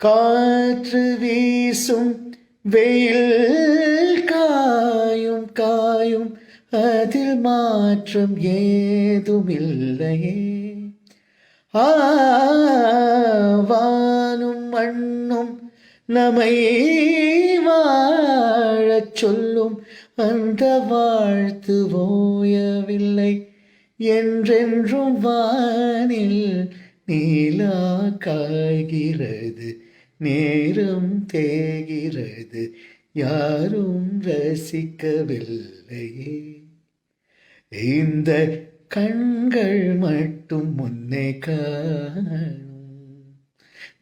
காற்று வீசும் வெயில் காயும் காயும் அதில் மாற்றம் ஏதுமில்லையே. வானும் மண்ணும் நம்மை வாழச் சொல்லும் அந்த வாழ்த்து ஓயவில்லை. என்றென்றும் வானில் நீலா காய்கிறது, நேரம் தேகிறது, யாரும் ரசிக்கவில்லையே. இந்த கண்கள் மட்டும் முன்னே காணும்.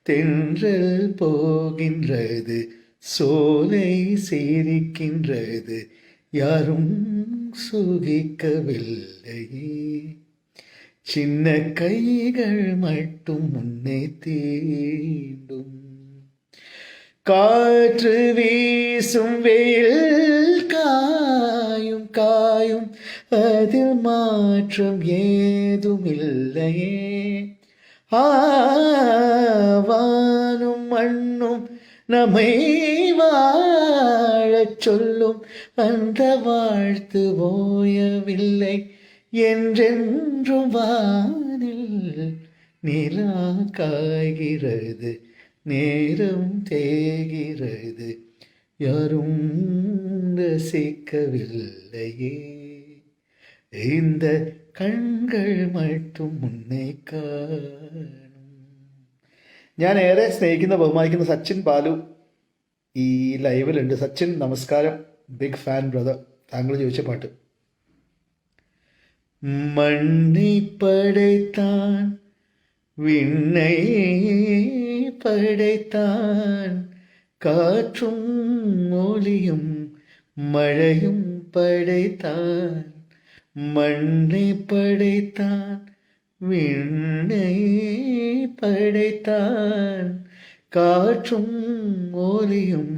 தென்றல் போகின்றது, சோலை சிரிக்கின்றது, யாரும் சுகிக்கவில்லையே. சின்ன கைகள் மட்டும் முன்னே தீண்டும். காற்று வீசும் வெயில் காயும் காயும் அதில் மாற்றம் ஏதுமில்லையே. வானும் மண்ணும் நம்மை வாழச் சொல்லும் அந்த வாழ்த்து ஓயவில்லை. என்றென்றும் வானில் நிலா காய்கிறது, நேரம் தேகிறது, யாரும் ரசிக்கவில்லையே. இந்த കൺകൾ மட்டுം മുന്നേ കാണും. ഞാൻ ഏറെ സ്നേഹിക്കുന്ന ബഹുമാനിക്കുന്ന സച്ചിൻ ബാലു ഈ ലൈവിലുണ്ട്. സച്ചിൻ നമസ്കാരം, ബിഗ് ഫാൻ ബ്രദർ. താങ്കൾ ചോദിച്ച പാട്ട്. മണ്ണை படைத்தான், விண்ணை படைத்தான், காற்றும் ஒளியும் மழையும் படைத்தான். மண்ணை படைத்தான், விண்ணை படைத்தான், காற்றும் ஒளியும்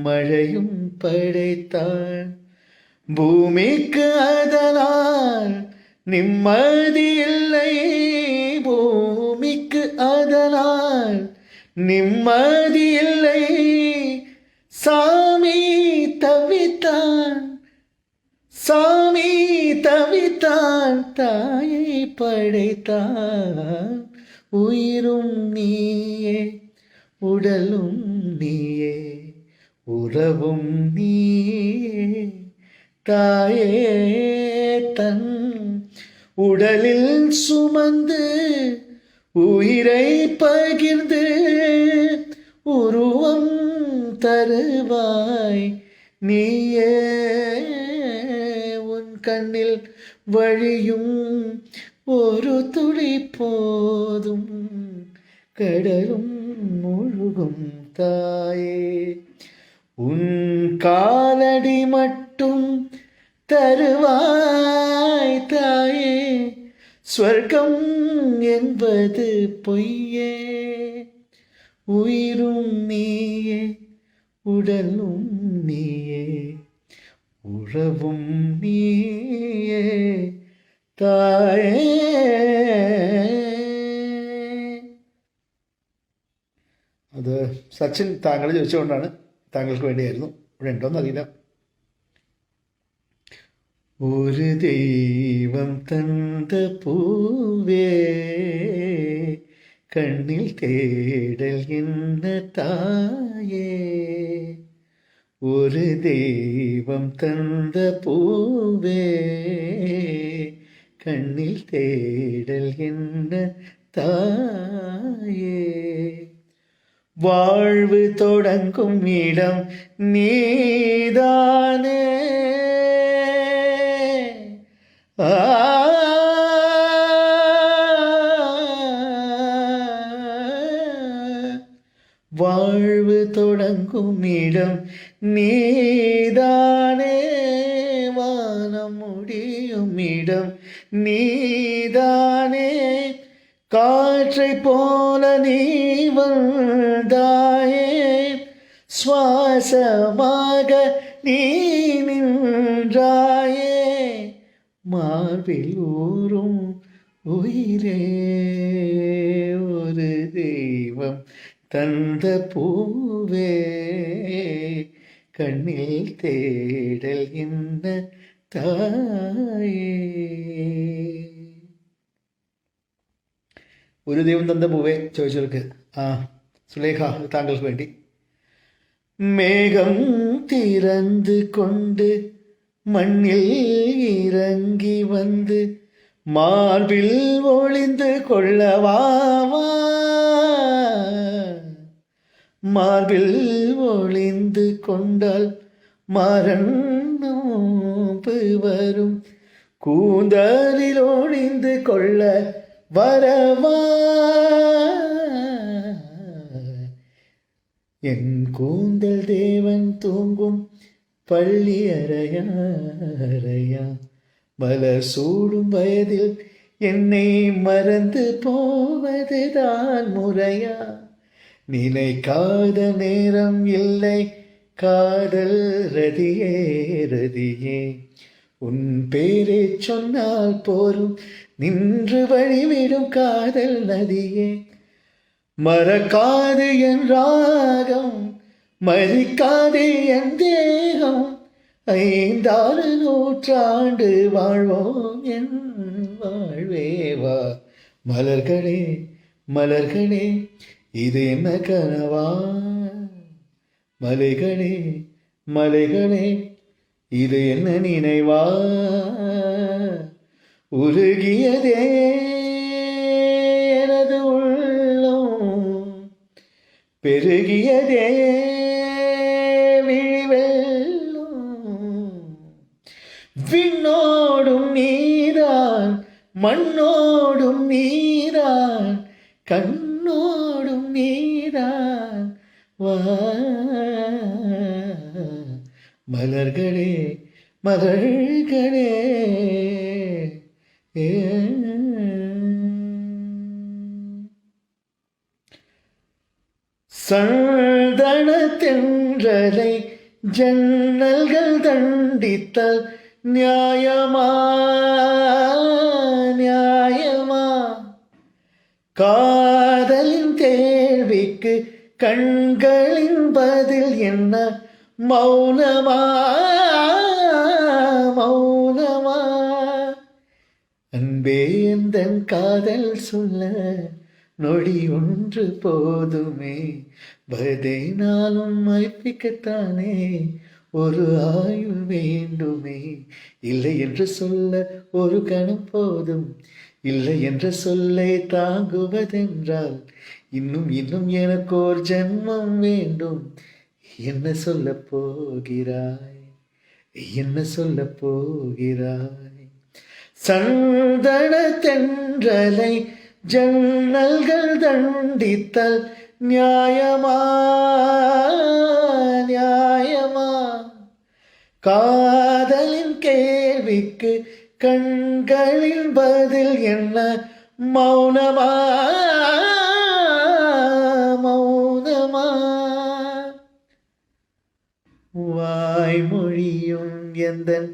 மழையும் படைத்தான். பூமிக்கு அதனால் நிம்மதி இல்லை, பூமிக்கு அதனால் நிம்மதி இல்லை. சாமி தவித்தான், சாமி தவித்தான், தாயை படைத்தான். உயிரும் நீயே, உடலும் நீயே, உறவும் நீயே. தாயே தன் உடலில் சுமந்து உயிரை பகிர்ந்து உருவம் தருவாய் நீயே. உன் கண்ணில் வழியும் ஒரு துளி போதும், கடலும் முழுகும் தாயே. உன் காலடி மட்டும் தருவாய் தாயே, ஸ்வர்க்கம் என்பது பொய்யே. உயிரும் நீயே, உடலும் நீயே, உறவும் நீயே தாயே. അത് സച്ചിൻ താങ്കൾ ചോദിച്ചുകൊണ്ടാണ്, താങ്കൾക്ക് വേണ്ടിയായിരുന്നു. ഇവിടെ ഉണ്ടോയെന്ന് അറിയില്ല. ഒരു ദൈവം തந்த പൂവേ, കണ്ണിൽ തേടൽ എന്ന തായേ. ഒരു ദൈവം തந்த പൂവേ, കണ്ണിൽ തേടൽ എന്ന തായേ. வாழ்வு தொடங்கும் இடம் நீதானே. தொடங்கும் இடம் நீதானே, வானம் முடியும் இடம் நீதானே, காற்றை போல நீ வந்தாயே, சுவாசமாக நீ நின்றாயே, மார்பில் ஊறும் உயிரே, ஒரு தெய்வம் தந்த பூவே, கண்ணில் தேடல் என்ன தாயே. ഒരു ദൈവം തന്ന പൂവേ ചോദിച്ചവർക്ക് സുലേഖ താങ്കൾക്ക് വേണ്ടി. மேகம் திறந்து கொண்டு மண்ணில் இறங்கி வந்து மார்பில் ஒளிந்து கொள்ளவாவா, மார்பில் ஒளிந்து கொண்டால் மரணோப்பு வரும், கூந்தலில் ஒளிந்து கொள்ள வரவா, என் கூந்தல் தேவன் தூங்கும் பள்ளி அறையா, மலர் சூடும் வயதில் என்னை மறந்து போவதுதான் முறையா, நினைக்காத நேரம் இல்லை காதல் ரதியே ரதியே, உன் பேரை சொன்னால் போரும் நின்று வழிவிடும் காதல் நதியே, மறக்காது என் ராகம் மறிக்காது என் தேகம், 5 நூற்றாண்டு வாழ்வோம் என் வாழ்வேவா, மலர்களே மலர்களே இது என்ன கனவா, மலைகளே மலைகளே இது என்ன நினைவா, உருகியதே எனது உள்ளம், பெருகியதே விழிவெள்ளம், விண்ணோடும் நீதான் மண்ணோடும் நீதான் கண்ணோடும் நீதான் வா, மலர்களே மலர்களே சந்தன தென்றலை ஜன்னல்கள் தண்டித்தல் நியாயமா நியாயமா, காதலின் கேள்விக்கு கண்களின் பதில் என்ன மௌனமா மௌனமா, அன்பே எந்தன் காதல் சொல்ல நொடி ஒன்று போதுமே, பதினாலும் மைப்பிக்கத்தானே ஒரு ஆயுள் வேண்டுமே, இல்லை என்று சொல்ல ஒரு கணம் போதும், இல்லை என்ற சொல்லை தாங்குவதென்றால் இன்னும் இன்னும் எனக்கு ஒரு ஜென்மம் வேண்டும், என்ன சொல்ல போகிறாய் என்ன சொல்ல போகிறாய், சந்தன தென்றலை ஜன்னல்கள் தண்டித்தல் நியாயமா நியாயமா, காதலின் கேள்விக்கு கண்களின் பதில் என்ன மௌனமா மௌனமா, வாய்மொழியும் எந்தன்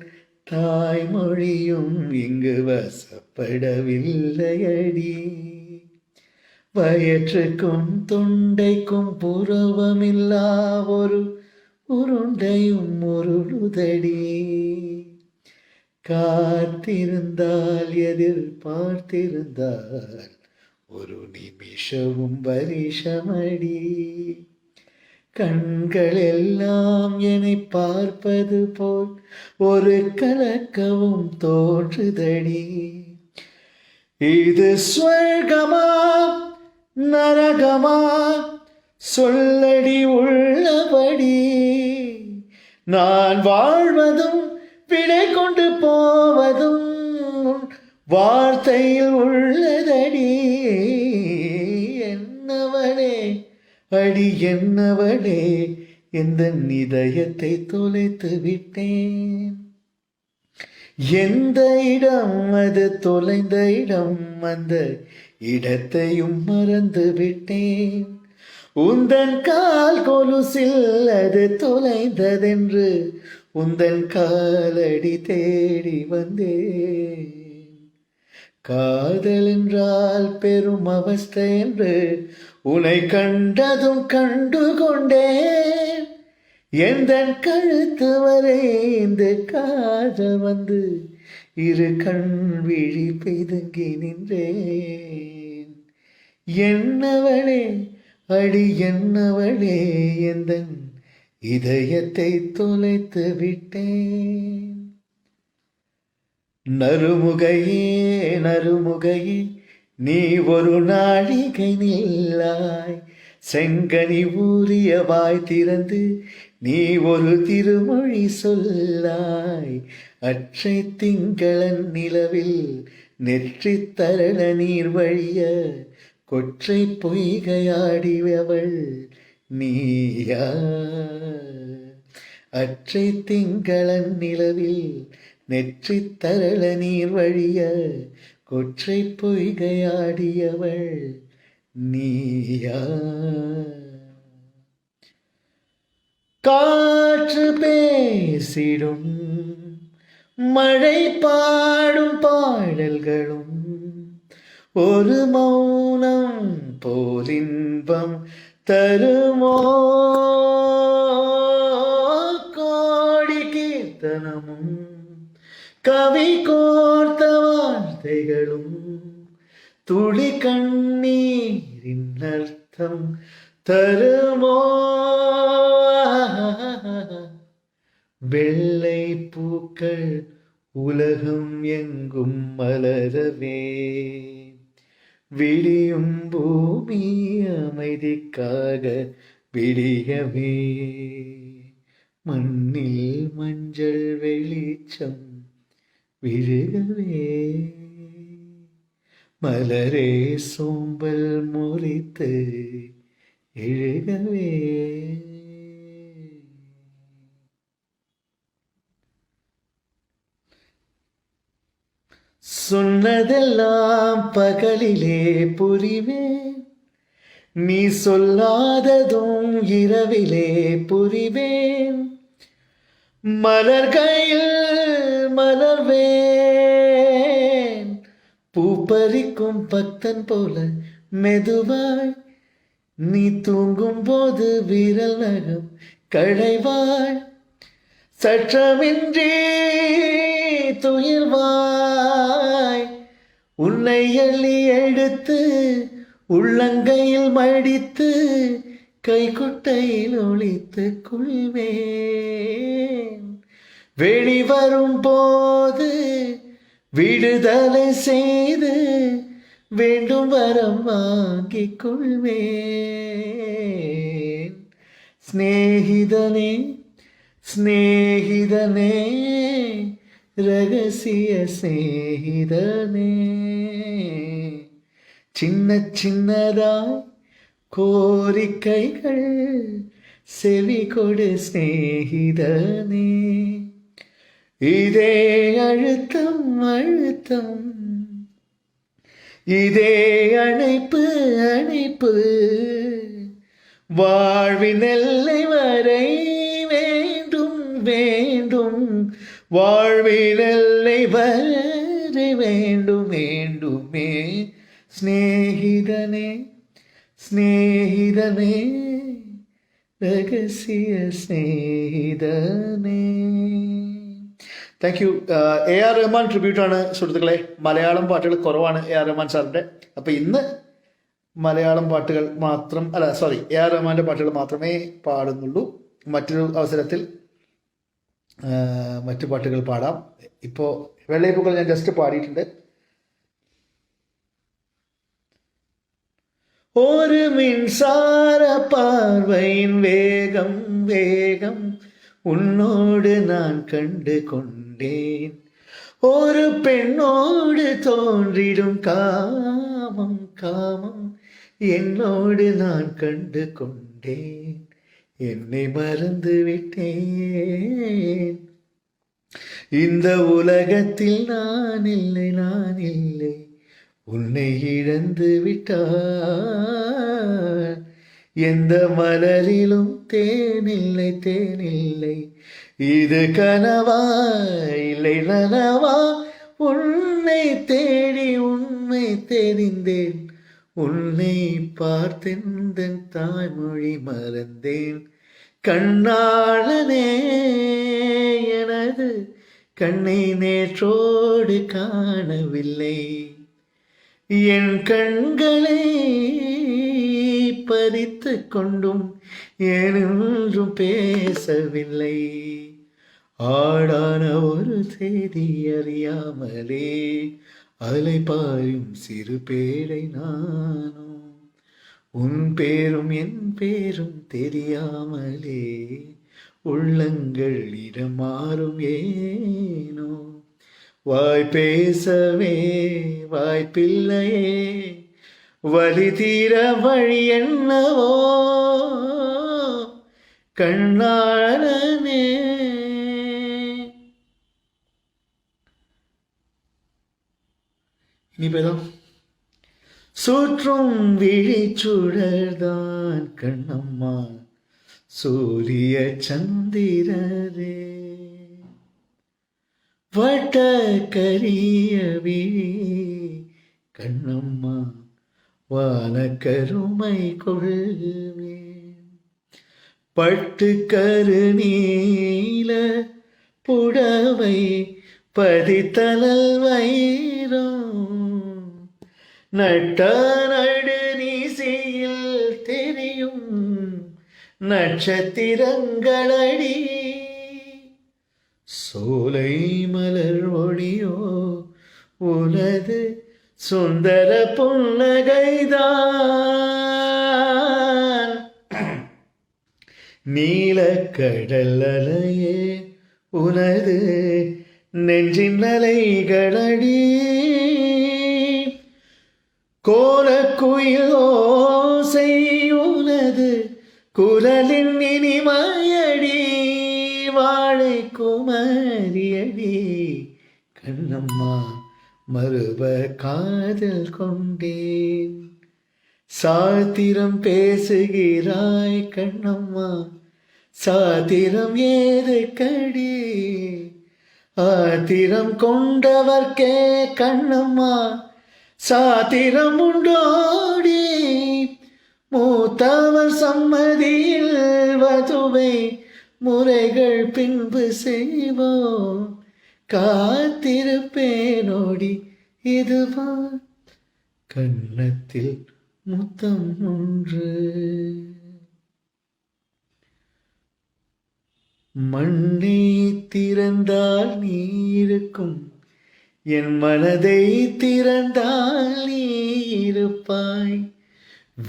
தாய்மொழியும் இங்கு வசப்படவில்லையடி, வயிற்றுக்கும் தொண்டைக்கும் புருவமில்லா ஒரு உருண்டையும் உருளுதடி, காத்திருந்தால் எதிர்பார்த்திருந்தால் ஒரு நிமிஷமும் வருஷமடி, கண்கள் எல்லாம் என்னை பார்ப்பது போல் ஒரு கலக்கவும் தோன்றுதடி, இது ஸ்வர்கமா நரகமா சொல்லடி உள்ளபடி, நான் வாழ்வதும் விடை கொண்டு போவதும் வார்த்தையில் உள்ளதடி, என்னவனே அடி என்னவளே எந்த இதயத்தை தொலைத்து விட்டேன். எந்த இடம் அது தொலைந்த இடம், அந்த இடத்தையும் மறந்து விட்டேன். உந்தன் கால் கொலுசில் அது தொலைந்ததென்று உந்தன் காலடி தேடி வந்தேன். காதல் என்றால் பெரும் அவஸ்தை என்று உன்னை கண்டதும் கண்டு கொண்டேன். எந்தன் கழுத்து வரைந்து காதல் வந்து இரு கண் விழி பெய்துங்கி நின்றேன். என்னவளே அடி என்னவளே எந்தன் இதயத்தை தொலைத்து விட்டேன். நறுமுகையே நறுமுகையே நீ ஒரு நாழிகை நில்லாய். செங்கனி ஊறிய வாய் திறந்து நீ ஒரு திருமொழி சொல்லாய். அற்றை திங்களன் நிலவில் நெற்றி தரள நீர் வழிய கொற்றை பொய்கையாடியவள் நீயா. அற்றை திங்களன் நிலவில் நெற்றி தரள நீர் வழிய கொற்றை பொய்கையாடியவள் நீயா. காற்று பேசிடும் மழை பாடும் பாடல்களும் ஒரு மௌனம் போலின்பம் தருமோ. கோடி கீர்த்தனமும் கவி கோர்த்த வார்த்தைகளும் துளி கண்ணீரின் அர்த்தம் தருமோ. வெள்ளை பூக்கள் உலகம் எங்கும் மலரவே, விடியும் பூமி அமைதிக்காக விடியவே, மண்ணில் மஞ்சள் வெளிச்சம் விழுகவே, மலரே சோம்பல் முறித்து எழுகவே. சொன்னதெல்லாம் பகலிலே புரிவேன், நீ சொல்லாததும் இரவிலே புரிவேன். மலர்கையில் மலர்வேன், பூப்பறிக்கும் பக்தன் போல மெதுவாய். நீ தூங்கும் போது விரல் நகம் களைவாய். சற்றமின்றி துயில்வாய், உன்னை எள்ளி எடுத்து உள்ளங்கையில் மடித்து கைக்குட்டையில் ஒளித்து கொள்வேன். வெளிவரும் போது விடுதலை செய்து வேண்டும் வரம் வாங்கிக் கொள்வேன். ஸ்நேகிதனே ஸ்நேகிதனே ரகசிய ஸ்நேகிதனே, சின்ன சின்னதாய் கோரிக்கைகள் செவி கொடு ஸ்நேகிதனே. இதே அழுத்தம் அழுத்தம், இதே அணைப்பு அணைப்பு, வாழ்வின் எல்லை வரை வேண்டும் வேண்டும், வாழ்வின் எல்லை வரை வேண்டும் வேண்டுமே. ஸ்நேகிதனே ஸ்நேகிதனே രഹസ്യ സ്നേഹിതനേ. Thank you. AR റഹ്മാൻ ട്രിബ്യൂട്ടാണ് സുഹൃത്തുക്കളെ. മലയാളം പാട്ടുകൾ കുറവാണ് AR റഹ്മാൻ സാറിൻ്റെ. അപ്പോൾ ഇന്ന് മലയാളം പാട്ടുകൾ മാത്രം AR റഹ്മാൻ്റെ പാട്ടുകൾ മാത്രമേ പാടുന്നുള്ളൂ. മറ്റൊരു അവസരത്തിൽ മറ്റു പാട്ടുകൾ പാടാം. ഇപ്പോൾ വെള്ളയപ്പൂക്കൾ ഞാൻ ജസ്റ്റ് പാടിയിട്ടുണ്ട്. ஒரு மின்சார பார்வையின் வேகம் வேகம் உன்னோடு நான் கண்டு கொண்டேன். ஒரு பெண்ணோடு தோன்றிடும் காமம் காமம் என்னோடு நான் கண்டு கொண்டேன், என்னை மறந்து விட்டேன். இந்த உலகத்தில் நான் இல்லை, நான் இல்லை, உன்னை இழந்து விட்டார். எந்த மலரிலும் தேனில்லை, தேனில்லை, இது கனவா இல்லை நனவா? உன்னை தேடி உண்மை தெரிந்தேன், உன்னை பார்த்தெந்தன் தாய்மொழி மறந்தேன். கண்ணாளனே எனது கண்ணை நேற்றோடு காணவில்லை, என் கண்களை பறித்து கொண்டும் ஏனென்றும் பேசவில்லை. ஆடான ஒரு செய்தி அறியாமலே அலைபாயும் சிறு பேரை நானும், உன் பேரும் என் பேரும் தெரியாமலே உள்ளங்கள் இடமாறும் ஏனோ. வாய் பேசவே வாய்ப்பில்லையே, வலி தீர வழி என்னவோ கண்ணாளனே. இனிப்பேதான் சுற்றும் விழிச்சுடர்தான் கண்ணம்மா, சூரிய சந்திரரே. வட்ட கரிய விழி கண்ணம்மா, வானக்கருமை கொள்வேன். பட்டு கருநீல புடவை பதித்தலல் வைரம், நட்ட நடு நீசியில் தெரியும் நட்சத்திரங்களடி. சோலை மலர் ஒளியோ உனது சுந்தர புன்னகைதான், நீலக்கடல் அலையே உனது நெஞ்சின் அலைகளடி. கோலக்குயில் ஓசை உனது குரலின் இனிமையடி, வாழை குமரியடி கண்ணம்மா, மறுப காதல் கொண்டேன். சாத்திரம் பேசுகிறாய் கண்ணம்மா, சாத்திரம் ஏது கடி? ஆத்திரம் கொண்டவர்க்கே கண்ணம்மா சாத்திரம் உண்டோடி. மூத்தவர் சம்மதியில் வதுவை முறைகள் பின்பு செய்வோம், காத்திருப்பேனோடி இதுவா கன்னத்தில் முத்தம் ஒன்று. மண்ணை திறந்தால் நீ இருக்கும், என் மனதை திறந்தால் நீ இருப்பாய்.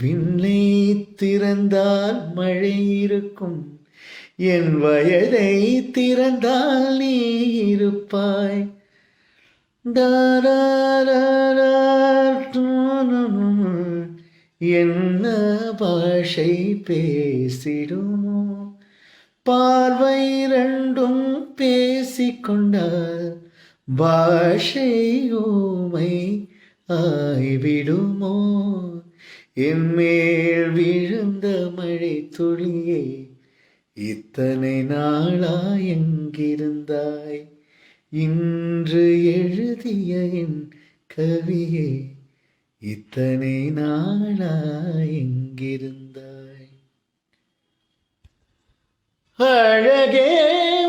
விண்ணை திறந்தால் மழை இருக்கும், என் வயதை திறந்தால் நீ இருப்பாய். என்ன பாஷை பேசிடுமோ, பார்வை ரெண்டும் பேசிக்கொண்டால் பாஷை ஊமை ஆய்விடுமோ. என் மேல் விழுந்த மழை துளியே, இத்தனை நாளா எங்கிருந்தாய்? இன்று எழுதிய என் கவியே, இத்தனை நாளா எங்கிருந்தாய்? அழகே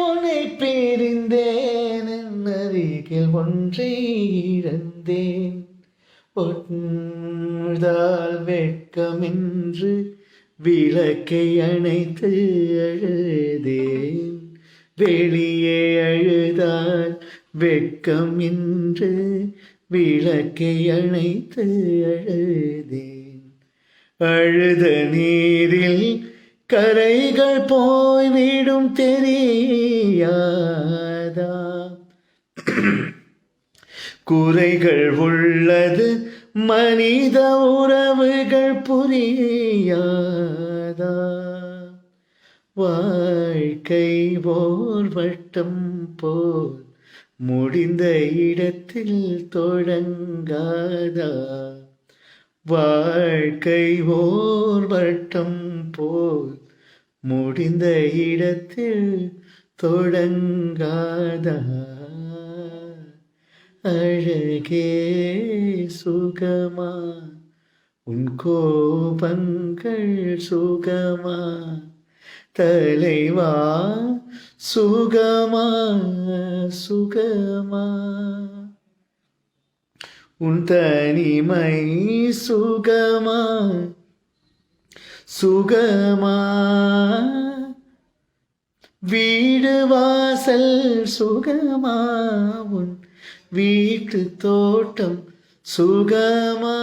உன்னை பிரிந்தேன், என் அருகில் ஒன்றை இழந்தேன். ஒன்றால் வெட்கமென்று விளக்கை அணைத்து அழுதேன். வெளியே அழுதால் வெட்கம் என்று விளக்கை அணைத்து அழுதேன். அழுத நீரில் கரைகள் போய்விடும் தெரியாதா? குறைகள் உள்ளது மனித உறவுகள் புரியாதா? வாழ்க்கை ஓர் வட்டம் போல் முடிந்த இடத்தில் தொடங்காதா? வாழ்க்கை ஓர் வட்டம் போல் முடிந்த இடத்தில் தொடங்காதா? அழகே சுகமா உன் கோபங்கள் சுகமா? தலைவா சுகமா சுகமா? உன் தனிமை சுகமா சுகமா? வீடு வாசல் சுகமா? உன் வீட்டு தோட்டம் சுகமா?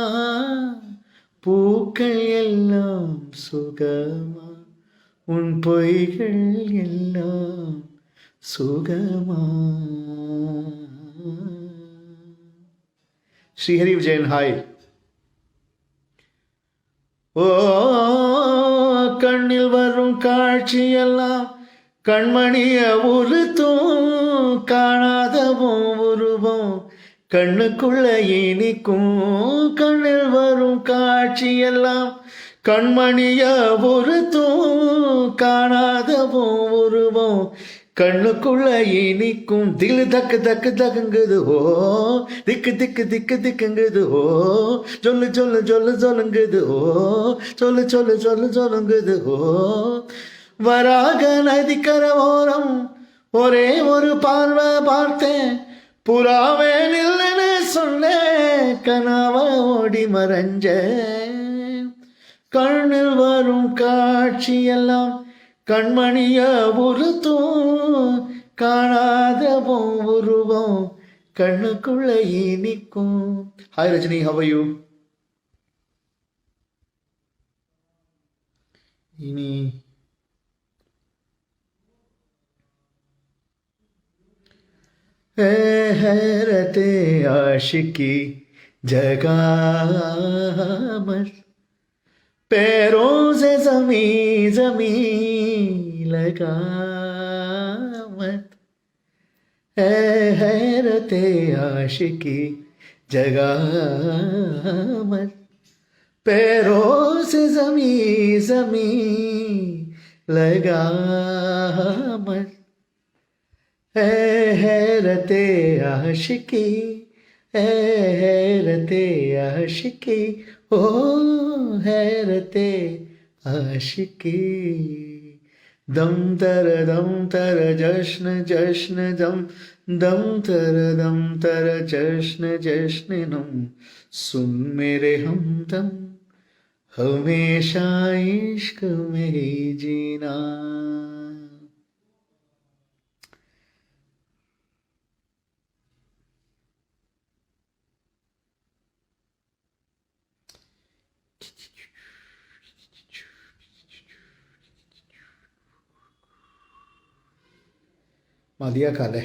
பூக்கள் எல்லாம் சுகமா? உன் பொய்கள் எல்லாம் சுகமா? ஸ்ரீஹரி விஜயன் ஹாய். ஓ கண்ணில் வரும் காட்சியெல்லாம் கண்மணிய உறுத்தும், காணாதவும் உருவம் கண்ணுக்குள்ள இனிக்கும். கண்ணில் வரும் காட்சியெல்லாம் கண்மணிய உறுத்தும், காணாதவும் உருவம் கண்ணுக்குள்ள இனிக்கும். தில்லு தக்கு தக்கு தக்குங்குது ஓ, திக்கு திக்கு திக்கு திக்குங்குது ஓ, சொல்லு சொல்லு சொல்லு சொல்லுங்குது ஓ, சொல்லு சொல்லு சொல்லு சொல்லுங்குது ஓ. வராக நதிக்கர ஓரம் ஒரே ஒரு பார்வை பார்த்தேன், புறாவே நில்லுன்னு சொன்னேன், கனாவ ஓடி மறைஞ்ச. கண்ணில் வரும் காட்சியெல்லாம் கண்மணிய உறுத்தும், காணாதவும் உருவம் கண்ணுக்குள்ள இனிக்கும். Hi Rajini, how are you? இனி हैरते आशिकी जगह मत, पैरों से जमी जमी लगा मत। हैरते आशिकी जगह मत, पैरों से जमी जमी लगा मत। हैरते आशिकी हैरते आशिकी ओ हैरते आशिकी। दम तर जश्न जश्न दम दम तर जश्न जश्न नम। सुन मेरे हमदम हमेशा इश्क में ही जीना। മതിയാക്കാല്ലേ?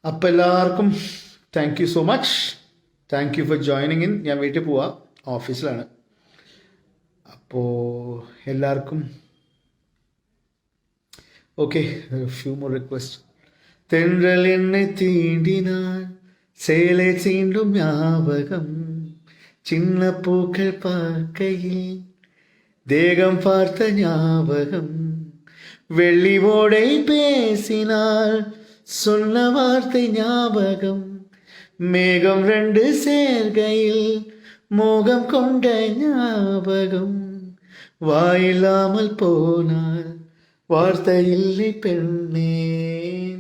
അപ്പം എല്ലാവർക്കും thank you so much. Thank you for joining in. ഞാൻ വീട്ടിൽ പോവാം, ഓഫീസിലാണ്. അപ്പോൾ എല്ലാവർക്കും ഓക്കെ. Few more request. തെன்றൽ എന്നെ தீண்டினான் சேலை சீண்டும் ஞாபகம், சின்ன பூக்கள் பார்க்கையில் தேகம் பார்த்த ஞாபகம், வெள்ளி ஓடை பேசினால் சொன்ன வார்த்தை ஞாபகம், மேகம் ரெண்டு சேர்கையில் மோகம் கொண்ட ஞாபகம், வாயில்லாமல் போனால் வார்த்தை இல்லை பெண்ணே,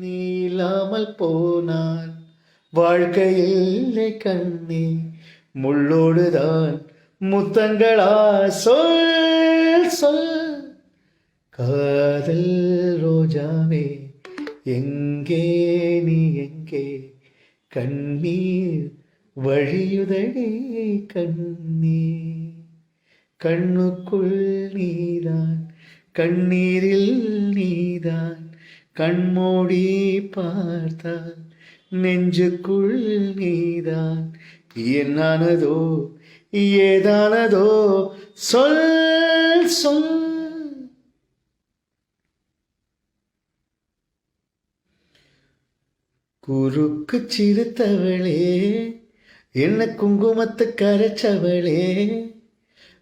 நீ இல்லாமல் போனால் வாழ்க்கை இல்லை கண்ணே, முள்ளோடுதான் முத்தங்களா சொல் சொல். காதல் ரோஜாவே எங்கே நீ எங்கே, கண்ணீர் வழியுதடி கண்ணீர், கண்ணுக்குள் நீதான் கண்ணீரில் நீதான், கண்மூடி பார்த்தால் நெஞ்சுக்குள் நீதான். என்னானதோ ஏதானதோ சொல் சொல். குறுக்கு சிறுத்தவளே, என்ன குங்குமத்து கரைச்சவளே,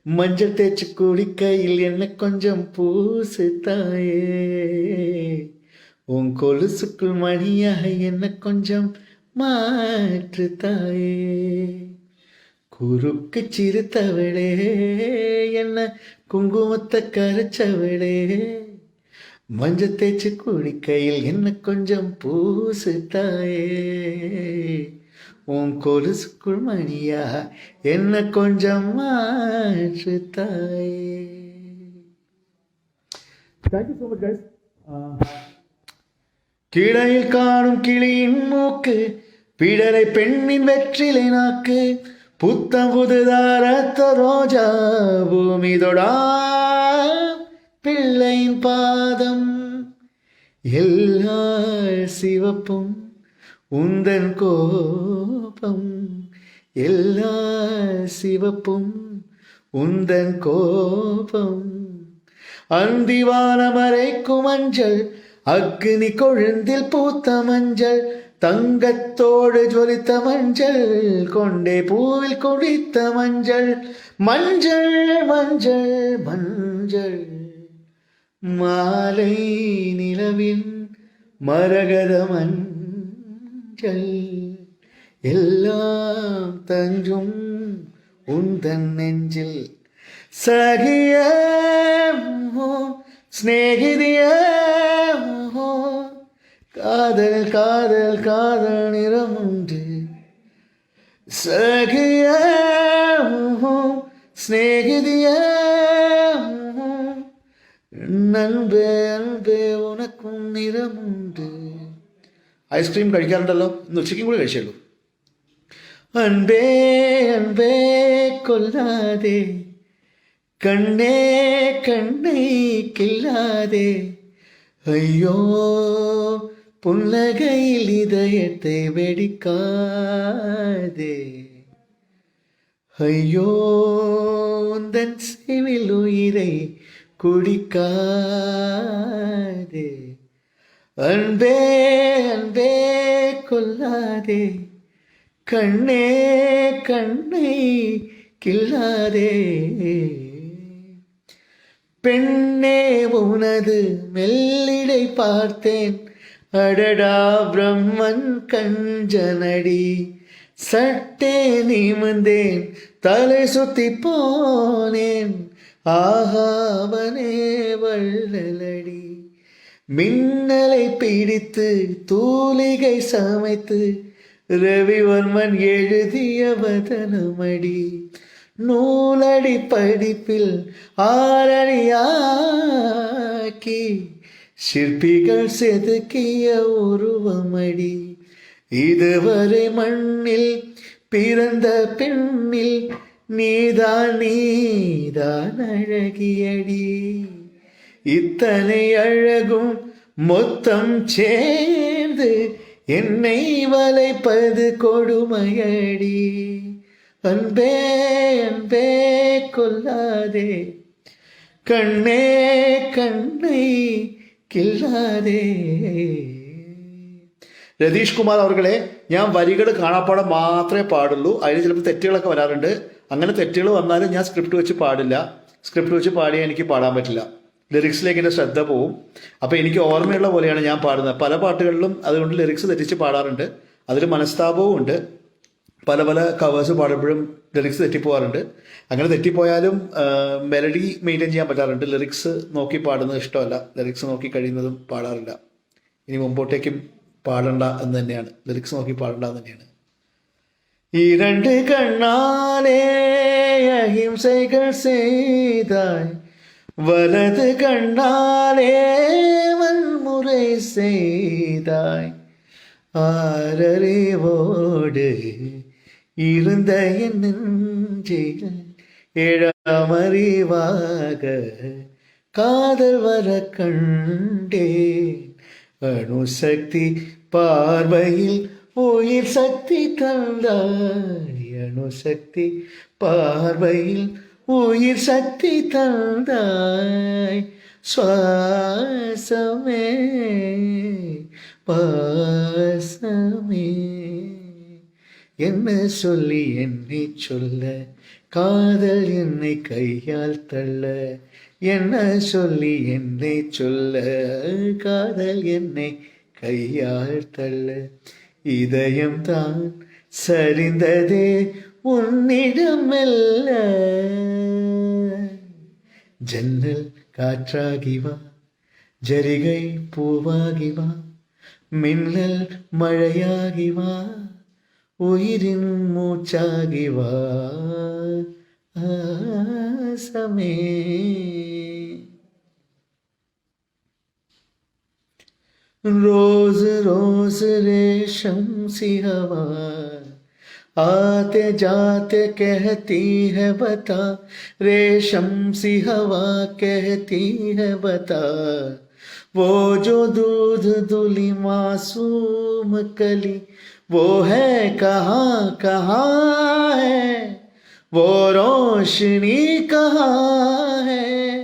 மஞ்சள் தேய்ச்சி குடிக்கையில் என்ன கொஞ்சம் பூசு தாயே, உன் கொலுசுக்குள் மணியாக என்ன கொஞ்சம் மாற்று தாயே. குறுக்கு சிறுத்தவளே, என்ன குங்குமத்தை கரைச்சவளே, மஞ்சள் தேய்ச்சி குடிக்கையில் என்ன கொஞ்சம் பூசு தாயே, உன் கொலுசுக்குள் மணியா என்ன கொஞ்சம் மாற்று தாயே. Thank you so much guys. கிளையில் காணும் கிளியின் மூக்கு, பிடரை பெண்ணின் வெற்றிலை நாக்கு, புத்தம் புதுதாரத்த ரோஜா பூமி தொடா பிள்ளையின் பாதம், எல்லா சிவப்பும் உந்தன் கோபம், எல்லா சிவப்பும் உந்தன் கோபம், அந்திவான மறைக்கும் மஞ்சள், அக்னி கொழுந்தில் பூத்த மஞ்சள், தங்கத்தோடு ஜொலித்த மஞ்சள், கொண்டே பூவில் குடித்த மஞ்சள், மஞ்சள் மஞ்சள் மஞ்சள், மாலை நிலவின் மரகத மஞ்சள், எல்லாம் தஞ்சும் உந்தன் நெஞ்சில். சகிய ஸ்நேகிதிய, காதல் காதல் காதல் நிறமுண்டு, சகிய ஸ்நேகிதிய, அன்பே അൻപേ ഉനക്കും നിറമുണ്ട്. ഐസ്ക്രീം കഴിക്കാറുണ്ടല്ലോ, ഇന്ന് ഉച്ചയ്ക്കും കൂടി കഴിച്ചുള്ളൂ. അൻപേ അൻപേ കൊല്ലാതെ, കണ്ണേ കണ്ണേ കില്ലാതെ, അയ്യോ പുന്നകയിൽ இதயத்தை வெடிக்காதே, ஐயோ உந்தன் செவில் உயிரை குடிக்காதே, அன்பே அன்பே கொல்லாதே, கண்ணே கண்ணை கில்லாதே, பெண்ணே உனது மெல்லிடை பார்த்தேன், அடடா பிரம்மன் கஞ்சனடி, சட்டே நிமிர்ந்தேன் தலை சுத்தி போனேன், ஆகாவனே வள்ளலடி, மின்னலை பிடித்து தூலிகை சமைத்து ரவிவர்மன் எழுதிய வதனமடி, நூலடி படிப்பில் ஆரணியாக்கி சிற்பிகள் செதுக்கிய உருவமடி, இதுவரை மண்ணில் பிறந்த பெண்ணில் நீதான் நீதான் அழகியடி, இத்தனை அழகும் மொத்தம் சேர்ந்து என்னை வளைப்பது கொடுமையடி, அன்பே அன்பே கொல்லாதே, கண்ணே கண்ணை കില്ലാതെ. രതീഷ് കുമാർ അവർകളെ, ഞാൻ വരികൾ കാണാപ്പാടം മാത്രമേ പാടുള്ളൂ. അതിൽ ചിലപ്പോൾ തെറ്റുകളൊക്കെ വരാറുണ്ട്. അങ്ങനെ തെറ്റുകൾ വന്നാലും ഞാൻ സ്ക്രിപ്റ്റ് വെച്ച് പാടില്ല. സ്ക്രിപ്റ്റ് വെച്ച് പാടിയാൽ എനിക്ക് പാടാൻ പറ്റില്ല, ലിറിക്സിലേക്ക് എൻ്റെ ശ്രദ്ധ പോവും. അപ്പോൾ എനിക്ക് ഓർമ്മയുള്ള പോലെയാണ് ഞാൻ പാടുന്നത്. പല പാട്ടുകളിലും അതുകൊണ്ട് ലിറിക്സ് തെറ്റിച്ച് പാടാറുണ്ട്. അതിൽ മനസ്താപവും ഉണ്ട്. പല പല കവേഴ്സ് പാടുമ്പോഴും ലിറിക്സ് തെറ്റിപ്പോകാറുണ്ട്. അങ്ങനെ തെറ്റിപ്പോയാലും മെലഡി മെയിൻറ്റെയിൻ ചെയ്യാൻ പറ്റാറുണ്ട്. ലിറിക്സ് നോക്കി പാടുന്നത് ഇഷ്ടമല്ല, ലിറിക്സ് നോക്കി കഴിയുന്നതും പാടാറില്ല. ഇനി മുമ്പോട്ടേക്കും പാടണ്ട എന്ന് തന്നെയാണ്, ലിറിക്സ് നോക്കി പാടണ്ട എന്ന് തന്നെയാണ്. இரண்டு கண்ணாலே அஹிம்சைகள் செய்தாய், வலது கண்ணாலே வன்முறை செய்தாய், ஆறறிவோடு இருந்த என் நெஞ்சில் ஏழாமறிவாக காதல் வர கண்டேன், அணுசக்தி பார்வையில் உயிர் சக்தி தந்தாய் அணுசக்தி பார்வையில் உயிர் சக்தி தந்தாய் சுவாசமே பாசமே என்ன சொல்லி என்னை சொல்ல காதல் என்னை கையால் தள்ள என்ன சொல்லி என்னை சொல்ல காதல் என்னை கையால் தள்ள இதயம் தான் சரிந்ததே உன்னிடமெல்ல ஜன்னல் காற்றாகி வா ஜரிகை பூவாகி வா மின்னல் மழையாகி வா உயிரின் மூச்சாகி வா ஆசமே रोज रोज रेशम सी हवा आते जाते कहती है बता रेशम सी हवा कहती है बता वो जो दूध दुली मासूम कली वो है कहाँ कहाँ है वो रोशनी कहाँ है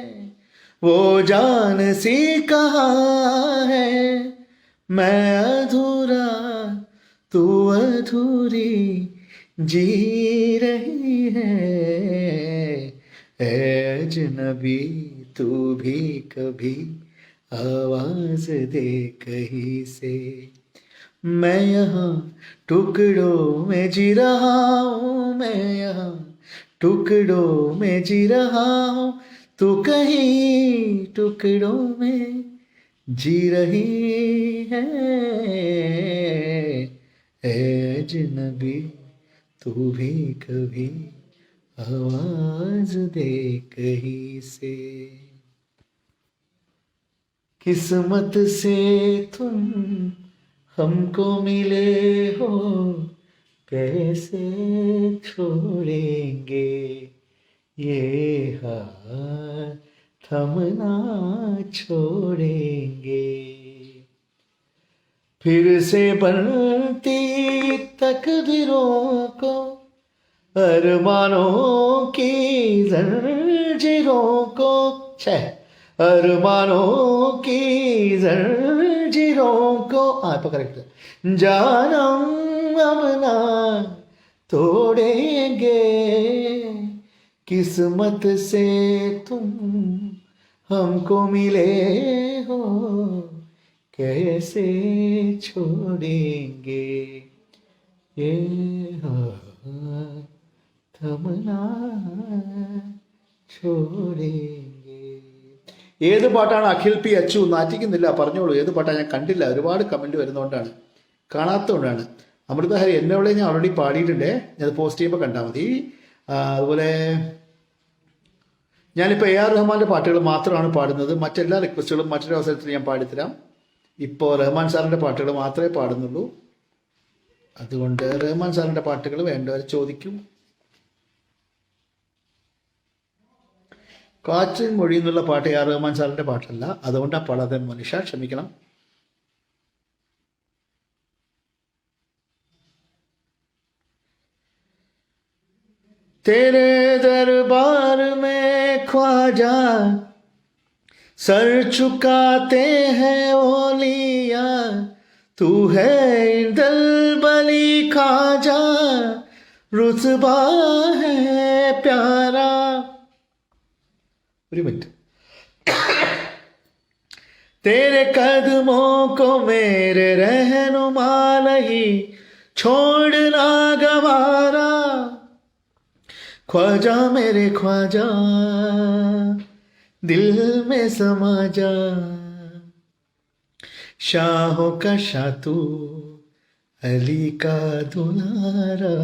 वो जान सी कहाँ है मैं अधूरा तू अधूरी जी रही है अजनबी तू भी कभी आवाज दे कहीं से मैं यहाँ टुकड़ों में जी रहा हूँ मैं यहाँ टुकड़ों में जी रहा हूँ तू कहीं टुकड़ों में जी रही है अजनबी तू भी कभी आवाज दे कहीं से किस्मत से तुम हमको मिले हो कैसे छोड़ेंगे ये हाथ थमना छोड़ेंगे फिर से बनती तकदीरों को अरमानों की जंजीरों को अरमानों की जंजीरों को करेक्ट जानम अमना तोड़ेंगे किस्मत से तुम हमको मिले हो कैसे छोड़ेंगे ये थमना छोड़ेंगे ഏത് പാട്ടാണ് അഖിൽ പി അച്ചു നാറ്റിക്കുന്നില്ല പറഞ്ഞോളൂ ഏത് പാട്ടാണ് ഞാൻ കണ്ടില്ല ഒരുപാട് കമൻറ്റ് വരുന്നതുകൊണ്ടാണ് കാണാത്തതുകൊണ്ടാണ് അമൃതഹരി എന്നെ അവിടെ ഞാൻ ഓൾറെഡി പാടിയിട്ടുണ്ടേ ഞാൻ പോസ്റ്റ് ചെയ്യുമ്പോൾ കണ്ടാൽ മതി അതുപോലെ ഞാനിപ്പോൾ എ ആർ റഹ്മാൻ്റെ പാട്ടുകൾ മാത്രമാണ് പാടുന്നത് മറ്റെല്ലാ റിക്വസ്റ്റുകളും മറ്റൊരു അവസരത്തിൽ ഞാൻ പാടിത്തരാം ഇപ്പോൾ റഹ്മാൻ സാറിൻ്റെ പാട്ടുകൾ മാത്രമേ പാടുന്നുള്ളൂ അതുകൊണ്ട് റഹ്മാൻ സാറിൻ്റെ പാട്ടുകൾ വേണ്ടവർ ചോദിക്കും കാറ്റിൻ മൊഴി എന്നുള്ള പാട്ട് എ ആർ റഹ്മാൻ സാറിൻ്റെ പാട്ടല്ല അതുകൊണ്ടാണ് പാടാതെ മനുഷ്യ ക്ഷമിക്കണം तेरे दरबार में ख्वाजा सर चुकाते हैं ओलिया तू है इंदल बली ख्वाजा रुतबा है प्यारा ഒരു മിനിറ്റ് तेरे कदमों को मेरे रहनुमा नहीं छोड़ना गवारा ख्वाजा मेरे ख्वाजा दिल में समा जा शाहों का शाह तू अली का दुलारा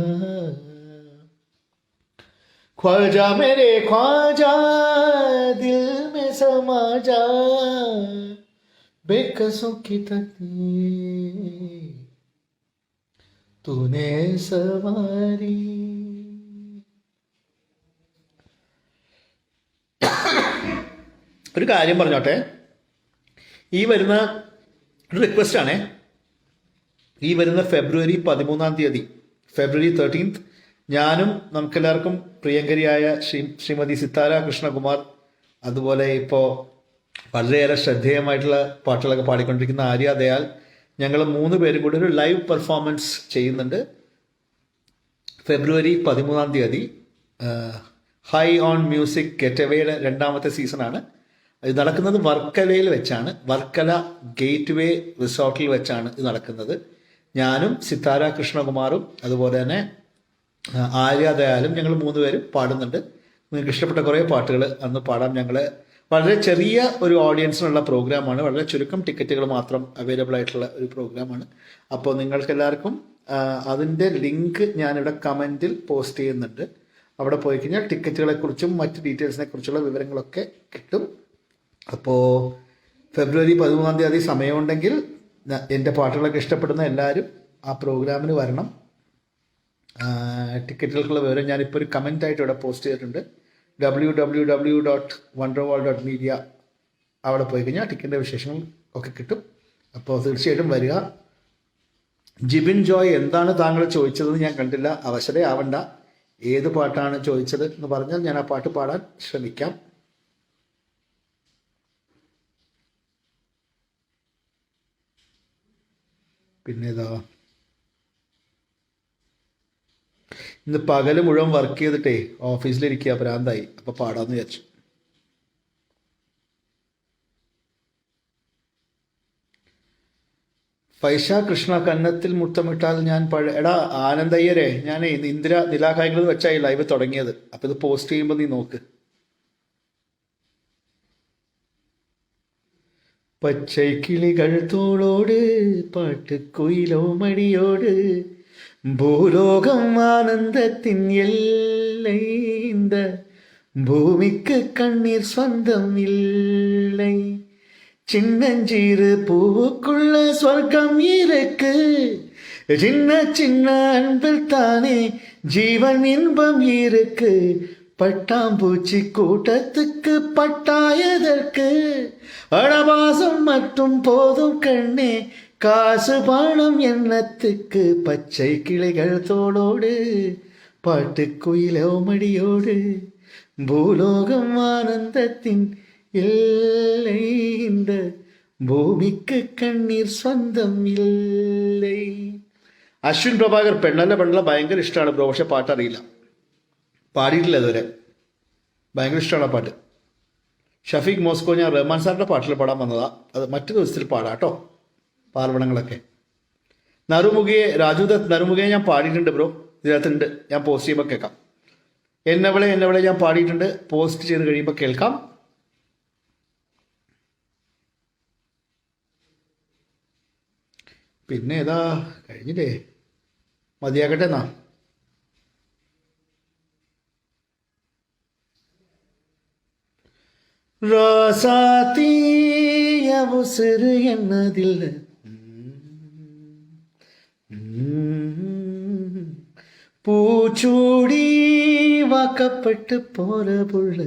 ख्वाजा मेरे ख्वाजा दिल में समा जा बेकसों की तकदीर तूने सवारी ഒരു കാര്യം പറഞ്ഞോട്ടെ ഈ വരുന്ന ഒരു റിക്വസ്റ്റ് ആണേ ഈ വരുന്ന ഫെബ്രുവരി 13 ഫെബ്രുവരി 13 ഞാനും നമുക്കെല്ലാവർക്കും പ്രിയങ്കരിയായ ശ്രീമതി സിത്താര കൃഷ്ണകുമാർ, അതുപോലെ ഇപ്പോൾ വളരെയേറെ ശ്രദ്ധേയമായിട്ടുള്ള പാട്ടുകളൊക്കെ പാടിക്കൊണ്ടിരിക്കുന്ന ആര്യ ദയാൽ, ഞങ്ങൾ 3 പേരും കൂടി ഒരു ലൈവ് പെർഫോമൻസ് ചെയ്യുന്നുണ്ട് ഫെബ്രുവരി 13 ഹൈ ഓൺ മ്യൂസിക് ഗെറ്റവേയുടെ 2ാമത്തെ സീസണാണ്. ഇത് നടക്കുന്നത് വർക്കലയിൽ വെച്ചാണ്. വർക്കല ഗേറ്റ് വേ റിസോർട്ടിൽ വെച്ചാണ് ഇത് നടക്കുന്നത്. ഞാനും സിത്താര കൃഷ്ണകുമാറും അതുപോലെ തന്നെ ആര്യ ദയാലും ഞങ്ങൾ 3 പേരും പാടുന്നുണ്ട്. നിങ്ങൾക്ക് ഇഷ്ടപ്പെട്ട കുറേ പാട്ടുകൾ അന്ന് പാടാം. ഞങ്ങൾ വളരെ ചെറിയ ഒരു ഓഡിയൻസിനുള്ള പ്രോഗ്രാമാണ്. വളരെ ചുരുക്കം ടിക്കറ്റുകൾ മാത്രം അവൈലബിൾ ആയിട്ടുള്ള ഒരു പ്രോഗ്രാമാണ്. അപ്പോൾ നിങ്ങൾക്ക് എല്ലാവർക്കും അതിൻ്റെ ലിങ്ക് ഞാനിവിടെ കമൻറ്റിൽ പോസ്റ്റ് ചെയ്യുന്നുണ്ട്. അവിടെ പോയി കഴിഞ്ഞാൽ ടിക്കറ്റുകളെക്കുറിച്ചും മറ്റ് ഡീറ്റെയിൽസിനെ കുറിച്ചുള്ള വിവരങ്ങളൊക്കെ കിട്ടും. അപ്പോൾ ഫെബ്രുവരി 13 സമയമുണ്ടെങ്കിൽ എൻ്റെ പാട്ടുകളൊക്കെ ഇഷ്ടപ്പെടുന്ന എല്ലാവരും ആ പ്രോഗ്രാമിന് വരണം. ടിക്കറ്റുകൾക്കുള്ള വിവരം ഞാനിപ്പോൾ ഒരു കമൻറ്റായിട്ട് ഇവിടെ പോസ്റ്റ് ചെയ്തിട്ടുണ്ട്. www.wonderwall.media അവിടെ പോയി കഴിഞ്ഞാൽ ടിക്കറ്റിൻ്റെ വിശേഷങ്ങൾ ഒക്കെ കിട്ടും. അപ്പോൾ തീർച്ചയായിട്ടും വരിക. ജിബിൻ ജോയ്, എന്താണ് താങ്കൾ ചോദിച്ചതെന്ന് ഞാൻ കണ്ടില്ല. അവശതയാവണ്ട. ഏത് പാട്ടാണ് ചോദിച്ചത് എന്ന് പറഞ്ഞാൽ ഞാൻ ആ പാട്ട് പാടാൻ ശ്രമിക്കാം. പിന്നെ ഇതാ, ഇന്ന് പകല് മുഴുവൻ വർക്ക് ചെയ്തിട്ടേ ഓഫീസിലിരിക്കുക, ഭ്രാന്തായി. അപ്പോൾ പാടാമെന്ന് വിചാരിച്ചു. ഫൈഷ കൃഷ്ണ, കന്നത്തിൽ മുത്തമിട്ടാൽ ഞാൻ എടാ ആനന്ദയ്യരെ, ഞാൻ ഇന്ദിര നിലാകായങ്ങളിൽ വെച്ചായി ലൈവ് തുടങ്ങിയത്. അപ്പം ഇത് പോസ്റ്റ് ചെയ്യുമ്പോൾ നീ നോക്ക്. പച്ചൈ കിളികൾ തോളോട് പാട്ടുക്കുയിലോ മടിയോട് பூலோகம் ஆனந்தத்தின் எல்லை, இந்த பூமிக்கு கண்ணீர் சொந்தம் இல்லை. சின்னஞ்சீரு பூவுக்குள்ள சொர்க்கம் இருக்கு, சின்ன சின்ன அன்பில் தானே ஜீவன் இன்பம் இருக்கு. பட்டாம்பூச்சி கூட்டத்துக்கு பட்டாயதற்கு அடபாசம் மட்டும் போதும் கண்ணே, காசு பணம் எண்ணத்துக்கு. பச்சை கிளிகள் தோளோடு பாட்டுக்குயிலோ மடியோடு பூலோகம் ஆனந்தத்தின் எல்லை, இந்த ഭൂമിക്ക് കണ്ണീർ സ്വന്തം ഇല്ലേ. അശ്വിൻ പ്രഭാകർ, പെണ്ണല്ല പെണ്ണല്ല ഭയങ്കര ഇഷ്ടമാണ് ബ്രോ, പക്ഷെ പാട്ടറിയില്ല, പാടിയിട്ടില്ല ഇതുവരെ. ഭയങ്കര ഇഷ്ടമാണ് ആ പാട്ട്. ഷഫീഖ് മോസ്കോ, ഞാൻ റഹ്മാൻ സാറിൻ്റെ പാട്ടിൽ പാടാൻ വന്നതാ, അത് മറ്റു ദിവസത്തിൽ പാടാം കേട്ടോ, പാർവണങ്ങളൊക്കെ. നറുമുഖയെ, രാജുദത്ത് നറുമുഖയെ ഞാൻ പാടിയിട്ടുണ്ട് ബ്രോ, ഇതിനകത്തുണ്ട്, ഞാൻ പോസ്റ്റ് ചെയ്യുമ്പോൾ കേൾക്കാം. എന്നവളെ എന്നവളെ ഞാൻ പാടിയിട്ടുണ്ട്, പോസ്റ്റ് ചെയ്ത് കഴിയുമ്പോൾ കേൾക്കാം. പിന്നെ ഏതാ, കഴിഞ്ഞില്ലേ, മതിയാക്കട്ടെ എന്നാ. റാസാത്തീയ ഉസിറ് എന്നതില്ല, പൂച്ചൂടി വാക്കപ്പെട്ട് പോല പുള്ള,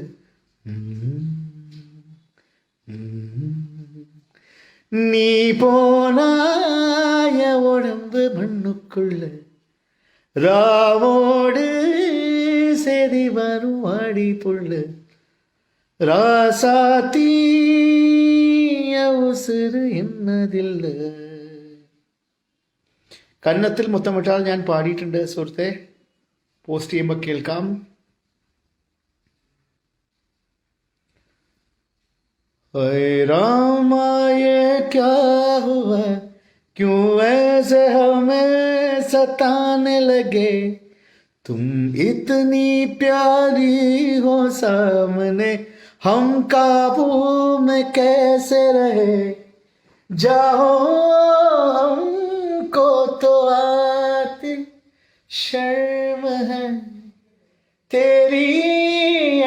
நீ போனாய உடம்பு மண்ணுக்குள்ள, ராவோடு சேதி வரும் வாடி புள்ள, ராசாத்தீய உசிறு എന്നതില്ല. കന്നത്തിൽ മുത്തമിട്ടാൽ ഞാൻ പാടിയിട്ടുണ്ട് സുഹൃത്തെ, പോസ്റ്റ് ചെയ്യുമ്പോൾ കേൾക്കാം. रामा ये क्या हुआ, क्यों ऐसे हमें सताने लगे, तुम इतनी प्यारी हो सामने, हम काबू में कैसे रहे, जाओ हमको तो आती शर्म है, तेरी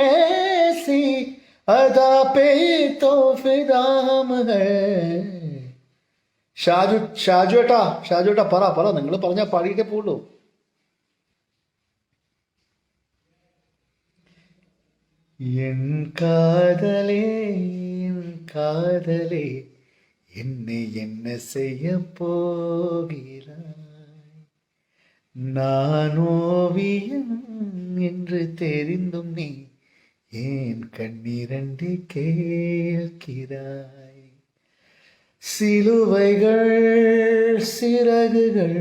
ऐसी अदा पे तो फिदा हम है. ഷാജുട്ടാ പറ, നിങ്ങൾ പറഞ്ഞാൽ പാടിയിട്ടേ പോളൂ. എൻ കാതലേ என்னை என்ன செய்ய போகிறாய்? நான் ஓவியம் என்று தெரிந்தும் நீ ஏன் கண்ணிரண்டு கேட்கிறாய்? சிலுவைகள் சிறகுகள்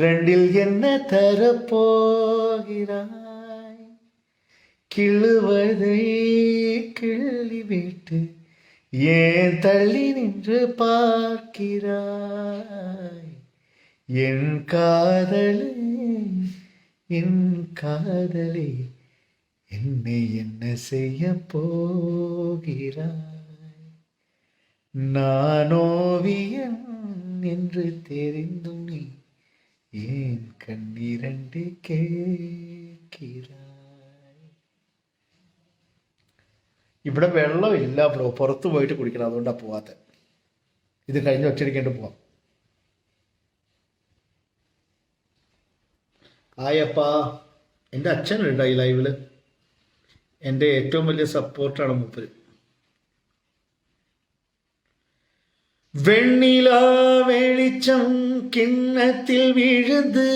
ரெண்டில் என்ன தரப்போகிறாய்? கிள்ளுவதை கிள்ளிவிட்டு ஏன் தள்ளி நின்று பார்க்கிறாய்? என் காதலே என் காதலே என்னை என்ன செய்ய போகிறாய்? நான் ஓவியம் என்று தெரிந்தும் நீ ஏன் கண்ணிரண்டு കേൾക്കിറായി? ഇവിടെ വെള്ളമില്ല ബ്രോ, പുറത്ത് പോയിട്ട് കുടിക്കണം, അതുകൊണ്ടാണ് പോവാത്ത. ഇത് കഴിഞ്ഞ് ഒറ്റയടിക്കേണ്ട പോവാം. ആയപ്പാ, എൻ്റെ അച്ഛനുണ്ട് ഈ ലൈവില്. എൻ്റെ ഏറ്റവും വലിയ സപ്പോർട്ടാണ് മൂപ്പര്. வெண்ணிலா வெளிச்சம் கிண்ணத்தில் விழுந்து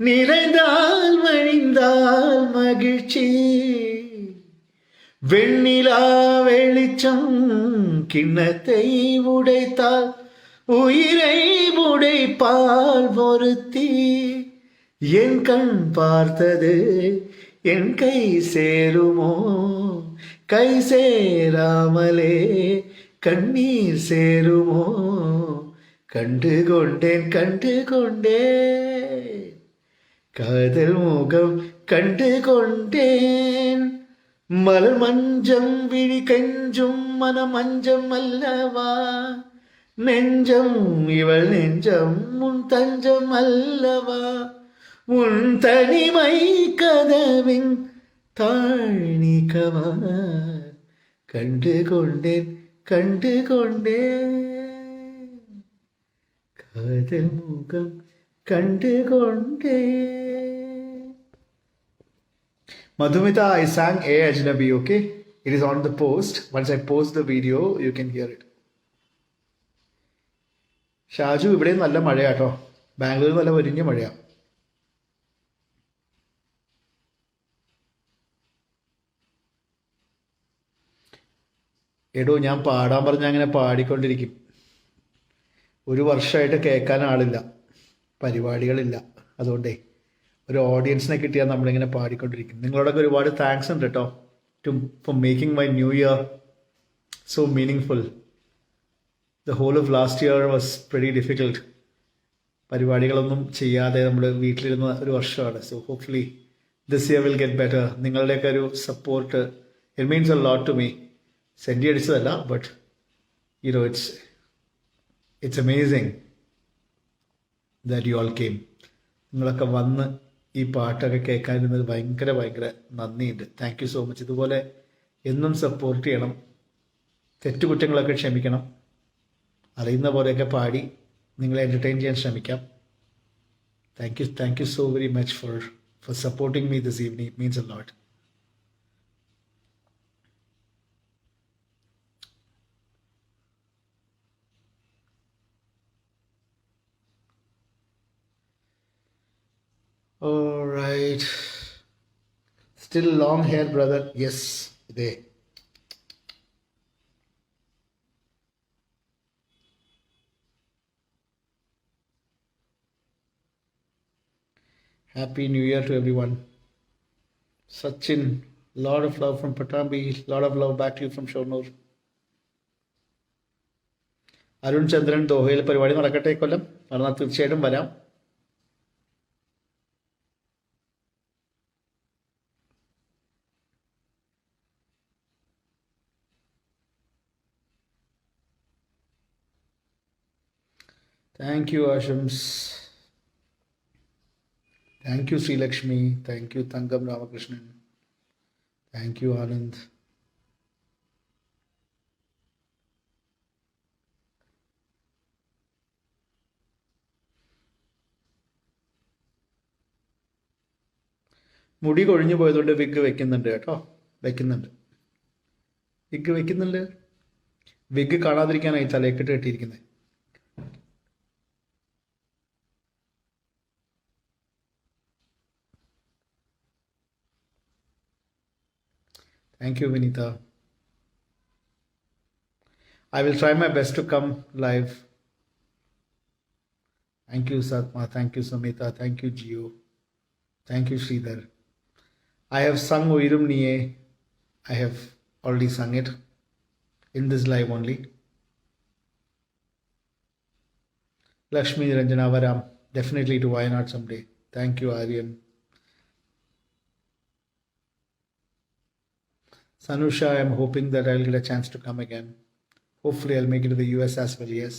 நிறைந்தால் வழிந்தால் மகிழ்ச்சி. வெண்ணிலா வெளிச்சம் கிண்ணத்தை உடைத்தால் உயிரை உடைப்பால் ஒருத்தி. என் கண் பார்த்தது என் கை சேருமோ? கை சேராமலே கண்ணீர் சேருமோ? கண்டுகொண்டேன் கண்டுகொண்டேன் காதல் முகம் கண்டுகொண்டேன். மலர் மஞ்சம் விழி கெஞ்சும் மன மஞ்சம் அல்லவா? நெஞ்சம் இவள் நெஞ்சம் உன் தஞ்சம் அல்லவா? உன் தனிமை கதவின் தாழ்நிகவா? கண்டுகொண்டேன் கண்டுகொண்டேன் காதல் முகம் கண்டுகொண்டேன். Madhumita, I sang A Ajnabi, okay? It is on the post. Once I post the video, you can hear it. Shaju, ഇവിടെ നല്ല മഴയാട്ടോ. ബാംഗ്ലൂർ നല്ല വലിയ മഴയാ. എടോ, ഞാൻ പാടാൻ പറഞ്ഞാൽ അങ്ങനെ പാടിക്കൊണ്ടിരിക്കും. ഒരു വർഷമായിട്ട് കേൾക്കാൻ ആളില്ല, പരിപാടികളില്ല. അതുകൊണ്ടേ ഒരു ഓഡിയൻസിനെ കിട്ടിയാൽ നമ്മളിങ്ങനെ പാടിക്കൊണ്ടിരിക്കും. നിങ്ങളോടൊക്കെ ഒരുപാട് താങ്ക്സ് ഉണ്ട് കേട്ടോ, for making my new year so meaningful. The whole of last year was very difficult. പരിപാടികളൊന്നും ചെയ്യാതെ നമ്മൾ വീട്ടിലിരുന്ന ഒരു വർഷമാണ്. So hopefully this year will get better. നിങ്ങളുടെയൊക്കെ ഒരു support, it means a lot to me. Senti അടിച്ചതല്ല, but you know it's amazing that you all came. നിങ്ങളൊക്കെ വന്ന് ഈ പാട്ടൊക്കെ കേൾക്കാനിരുന്നത് ഭയങ്കര ഭയങ്കര നന്ദിയുണ്ട്. Thank you so much. ഇതുപോലെ എന്നും സപ്പോർട്ട് ചെയ്യണം. തെറ്റുകുറ്റങ്ങളൊക്കെ ക്ഷമിക്കണം. അറിയുന്ന പോലെയൊക്കെ പാടി നിങ്ങളെ എൻ്റർടൈൻ ചെയ്യാൻ ശ്രമിക്കാം. Thank you so very much for supporting me this evening. It means a lot. All right. Still long hair, brother. Yes, there. Happy New Year to everyone. Sachin, lot of love from Patambi. Lot of love back to you from Shonur. Arun Chandran, ദോഹയിൽ പരിപാടി നടക്കട്ടെ കൊല്ലം. നടന്നാൽ തീർച്ചയായിട്ടും വരാം. Thank you, Ashams. Thank you, Sri Lakshmi. Thank you, Tangam Ramakrishnan. Thank you, Anand. മുടി കൊഴിഞ്ഞു പോയതുകൊണ്ട് wig വെക്കുന്നുണ്ട് കേട്ടോ. വെക്കുന്നുണ്ട്. വിഗ് കാണാതിരിക്കാനായി തലയെക്കെട്ട് കെട്ടിയിരിക്കുന്നത്. Thank you Vineetha. I will try my best to come live. Thank you, Satma. Thank you, Samita. Thank you, Gio. Thank you, Sridhar. I have sung Oirum Niye. I have already sung it in this live only. Lakshmi Ranjana Varam. Definitely to why not someday. Thank you, Aryan. Sanusha, I am hoping that I'll get a chance to come again. Hopefully, I'll make it to the US as well, yes.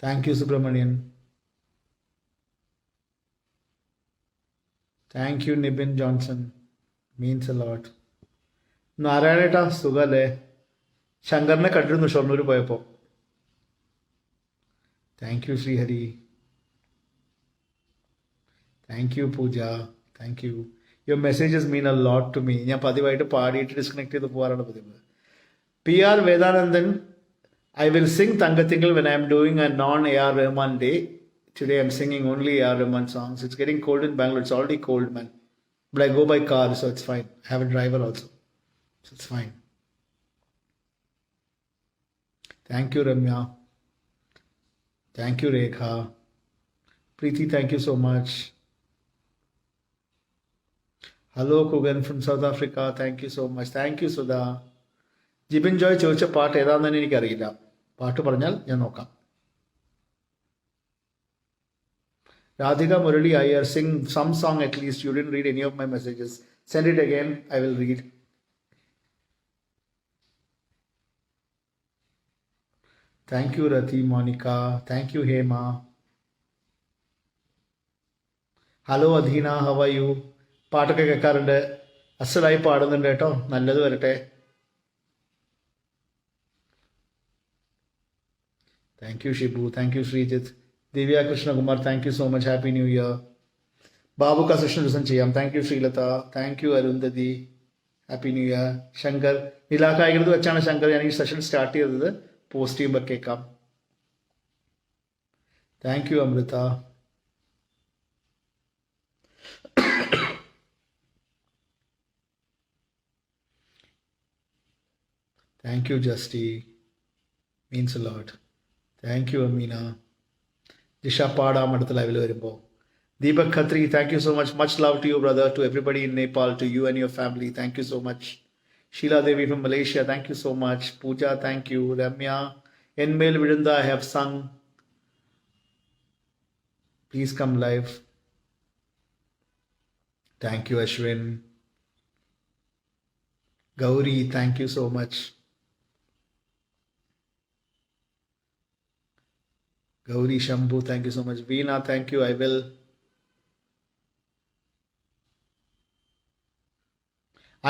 Thank you, Subramanian. Thank you, Nibin Johnson. Means a lot. നാരായണേട്ടാ സുഖല്ലേ? ശങ്കറിനെ കണ്ടിരുന്നു ഷൊർണൂർ പോയപ്പോൾ. Thank you Sreehari. Thank you Pooja. Thank you. Your messages mean a lot to me. ഞാൻ പതിവായിട്ട് പാടിയിട്ട് disconnect ചെയ്ത് പോകാറാണ് പതിവ്. PR Vedanandan, I will sing Tangatingal when I am doing a non-AR Rahman day. Today I am singing only AR Rahman songs. It's getting cold in Bangalore. It's already cold, man. But I go by car, so it's fine. I have a driver also. So it's fine. Thank you, Ramya. Thank you, Rekha. Preeti, thank you so much. Hello, Kugan from South Africa. Thank you so much. Thank you, Sudha. Jibin Joy ചോദിച്ച പാട്ട് ഏതാണെന്ന് തന്നെ എനിക്കറിയില്ല. പാട്ട് പറഞ്ഞാൽ ഞാൻ നോക്കാം. Radhika Murali Iyer, sing some song at least. You didn't read any of my messages. Send it again. I will read. Thank you, Rati, Monica. Thank you, Hema. Hello, Adhina. How are you? പാട്ടൊക്കെ കേൾക്കാറുണ്ട്. അസലായി പാടുന്നുണ്ട് കേട്ടോ. നല്ലത് വരട്ടെ. Thank you, Shibu. Thank you, Srijit. Divya Krishna Kumar, thank you so much. Happy New Year. Babu ka session listen cheyam. Thank you, Srilata. Thank you, Arundhati. Happy New Year. Shankar. നിലാക്കായകരുത് വെച്ചാണ് ശങ്കർ ഞാൻ ഈ session start ചെയ്തത്. Post ചെയ്യുമ്പോൾ കേൾക്കാം. Thank you, Amrutha. Thank you, Justy. Means a lot. Thank you, Ameena. Jisha പാടാം അടുത്ത ലൈവിൽ വരുമ്പോൾ. Deepak Khatri, thank you so much. Much love to you, brother. To everybody in Nepal, to you and your family. Thank you so much. Sheila Devi from Malaysia, thank you so much. Pooja, thank you. Ramya, Enmel Vidanda, I have sung. Please come live. Thank you, Ashwin. Gauri, thank you so much. Gauri Shambhu, thank you so much. Veena, thank you. I will.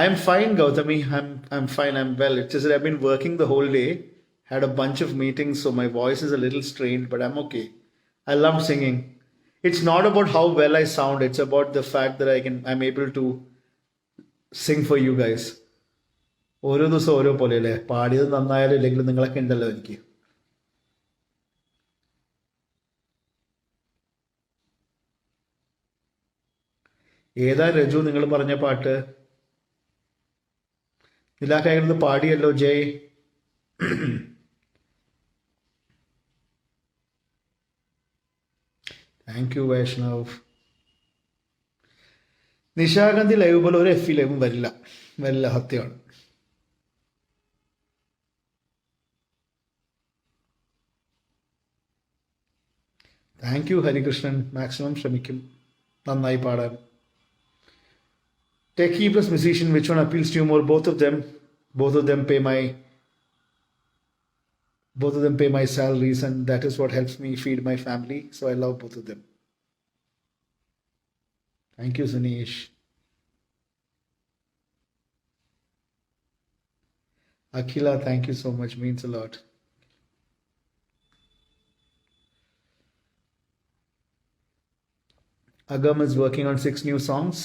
I am fine, Gautami. I'm fine. I'm well. It's just that I've been working the whole day. Had a bunch of meetings, so my voice is a little strained, but I'm okay. I love singing. It's not about how well I sound. It's about the fact that I'm able to sing for you guys. ഓരോ ദിവസം ഓരോ പോലെയല്ലേ. പാടിയത് നന്നായാലും ഇല്ലെങ്കിലും നിങ്ങളൊക്കെ ഉണ്ടല്ലോ എനിക്ക്. ഏതാ രജു നിങ്ങൾ പറഞ്ഞ പാട്ട്? നിലാക്കായിരുന്നത് പാടിയല്ലോ Jai. Thank you, Vaishnav. Nishagandhi live പോലെ ഒരു FE ലൈവും വരില്ല. സത്യമാണ്. Thank you, Harikrishnan. മാക്സിമം ശ്രമിക്കും നന്നായി പാടാൻ. Techie plus musician, which one appeals to you more? Both of them. Both of them pay my salaries, and that is what helps me feed my family. So I love both of them. Thank you, Sunish. Akhila, thank you so much. Means a lot. Agam is working on 6 new songs.